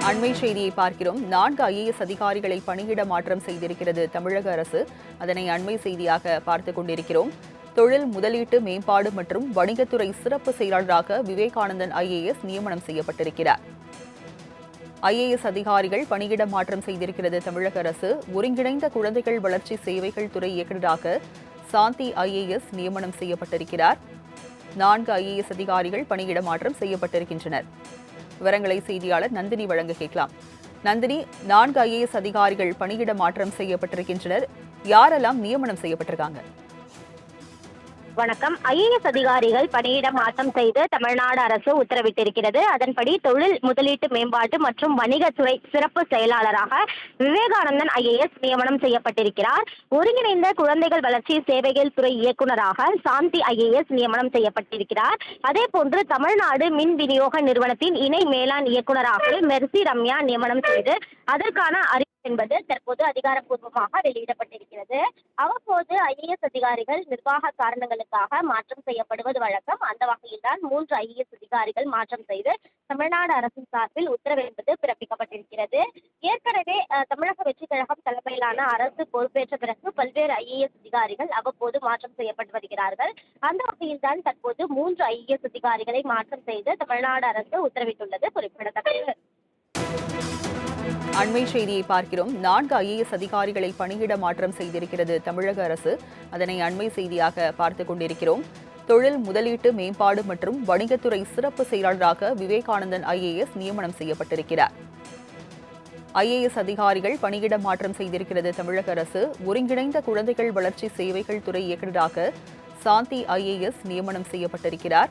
அண்மை செய்தியை பார்க்கிறோம். 4 ஐஏஎஸ் அதிகாரிகளை பணியிட மாற்றம் செய்திருக்கிறது தமிழக அரசு. அதனை அண்மை செய்தியாக பார்த்துக் கொண்டிருக்கிறோம். தொழில் முதலீட்டு மேம்பாடு மற்றும் வணிகத்துறை சிறப்பு செயலாளராக விவேகானந்தன் ஐஏஎஸ் நியமனம் செய்யப்பட்டிருக்கிறார். ஐஏஎஸ் அதிகாரிகள் பணியிட மாற்றம் செய்திருக்கிறது தமிழக அரசு. ஒருங்கிணைந்த குழந்தைகள் வளர்ச்சி சேவைகள் துறை இயக்குநராக சாந்தி ஐஏஎஸ் நியமனம் செய்யப்பட்டிருக்கிறார். 4 ஐஏஎஸ் அதிகாரிகள் பணியிட மாற்றம் செய்யப்பட்டிருக்கின்றனர். விவரங்களை செய்தியாளர் நந்தினி வழங்க கேட்கலாம். நந்தினி, 4 ஐஏஎஸ் அதிகாரிகள் பணியிட மாற்றம் செய்யப்பட்டிருக்கின்றனர். யாரெல்லாம் நியமனம் செய்யப்பட்டிருக்காங்க? வணக்கம். ஐஏஎஸ் அதிகாரிகள் பணியிட மாற்றம் செய்து தமிழ்நாடு அரசு உத்தரவிட்டிருக்கிறது. அதன்படி தொழில் முதலீட்டு மேம்பாட்டு மற்றும் வணிகத்துறை சிறப்பு செயலாளராக விவேகானந்தன் ஐஏஎஸ் நியமனம் செய்யப்பட்டிருக்கிறார். ஒருங்கிணைந்த குழந்தைகள் வளர்ச்சி சேவைகள் துறை இயக்குநராக சாந்தி ஐஏஎஸ் நியமனம் செய்யப்பட்டிருக்கிறார். அதேபோன்று தமிழ்நாடு மின் விநியோக நிறுவனத்தின் இணை மேலாண் இயக்குநராக மெர்சி ரம்யா நியமனம் செய்து அதற்கான என்பது தற்போது அதிகாரப்பூர்வமாக வெளியிடப்பட்டிருக்கிறது. அவ்வப்போது ஐஏஎஸ் அதிகாரிகள் நிர்வாக காரணங்களுக்காக மாற்றம் செய்யப்படுவது வழக்கம். அந்த வகையில்தான் 3 ஐஏஎஸ் அதிகாரிகள் மாற்றம் செய்து தமிழ்நாடு அரசின் சார்பில் உத்தரவு என்பது பிறப்பிக்கப்பட்டிருக்கிறது. ஏற்கனவே தமிழக வெற்றி கழகம் தலைமையிலான அரசு பொறுப்பேற்ற பிறகு பல்வேறு ஐஏஎஸ் அதிகாரிகள் அவ்வப்போது மாற்றம் செய்யப்பட்டு வருகிறார்கள். அந்த வகையில்தான் தற்போது 3 ஐஏஎஸ் அதிகாரிகளை மாற்றம் செய்து தமிழ்நாடு அரசு உத்தரவிட்டுள்ளது குறிப்பிடத்தக்கது. அண்மை செய்தியை பார்க்கிறோம். 4 ஐஏஎஸ் அதிகாரிகளை பணியிட மாற்றம் செய்திருக்கிறது தமிழக அரசு. அதனை அண்மை செய்தியாக பார்த்துக் கொண்டிருக்கிறோம். தொழில் முதலீட்டு மேம்பாடு மற்றும் வணிகத்துறை சிறப்பு செயலாளராக விவேகானந்தன் ஐஏஎஸ் நியமனம் செய்யப்பட்டிருக்கிறார். ஐஏஎஸ் அதிகாரிகள் பணியிட மாற்றம் செய்திருக்கிறது தமிழக அரசு. ஒருங்கிணைந்த குழந்தைகள் வளர்ச்சி சேவைகள் துறை இயக்குநராக சாந்தி ஐஏஎஸ் நியமனம் செய்யப்பட்டிருக்கிறார்.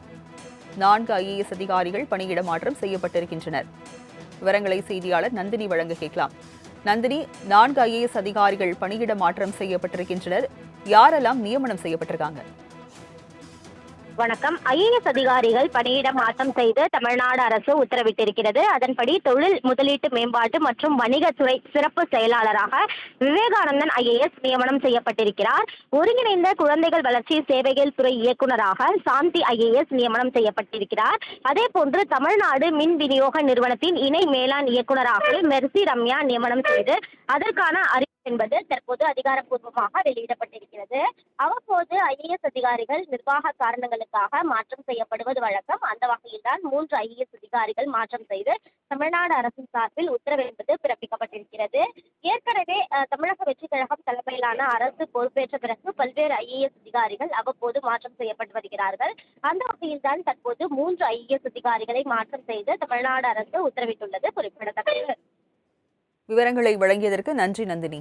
4 ஐஏஎஸ் அதிகாரிகள் பணியிட மாற்றம் செய்யப்பட்டிருக்கின்றனர். விவரங்களை செய்தியாளர் நந்தினி வழங்க கேட்கலாம். நந்தினி, 4 ஐஏஎஸ் அதிகாரிகள் பணியிட மாற்றம் செய்யப்பட்டிருக்கின்றனர். யாரெல்லாம் நியமனம் செய்யப்பட்டிருக்காங்க? வணக்கம். ஐஏஎஸ் அதிகாரிகள் பணியிட மாற்றம் செய்து தமிழ்நாடு அரசு உத்தரவிட்டிருக்கிறது. அதன்படி தொழில் முதலீட்டு மேம்பாட்டு மற்றும் வணிகத்துறை சிறப்பு செயலாளராக விவேகானந்தன் ஐஏஎஸ் நியமனம் செய்யப்பட்டிருக்கிறார். ஒருங்கிணைந்த குழந்தைகள் வளர்ச்சி சேவைகள் துறை இயக்குநராக சாந்தி ஐஏஎஸ் நியமனம் செய்யப்பட்டிருக்கிறார். அதேபோன்று தமிழ்நாடு மின் விநியோக நிறுவனத்தின் இணை மேலாண் இயக்குநராக மெர்சி ரம்யா நியமனம் செய்து அதற்கான என்பது தற்போது அதிகாரப்பூர்வமாக வெளியிடப்பட்டிருக்கிறது. அவ்வப்போது ஐஏஎஸ் அதிகாரிகள் நிர்வாக காரணங்களுக்காக மாற்றம் செய்யப்படுவது வழக்கம். அந்த வகையில்தான் 3 ஐஏஎஸ் அதிகாரிகள் மாற்றம் செய்து தமிழ்நாடு அரசின் சார்பில் உத்தரவு என்பது பிறப்பிக்கப்பட்டிருக்கிறது. ஏற்கனவே தமிழக வெற்றி கழகம் தலைமையிலான அரசு பொறுப்பேற்ற பிறகு பல்வேறு ஐஏஎஸ் அதிகாரிகள் அவ்வப்போது மாற்றம் செய்யப்பட்டு வருகிறார்கள். அந்த வகையில்தான் தற்போது 3 ஐஏஎஸ் அதிகாரிகளை மாற்றம் செய்து தமிழ்நாடு அரசு உத்தரவிட்டுள்ளது குறிப்பிடத்தக்கது. விவரங்களை வழங்கியதற்கு நன்றி நந்தினி.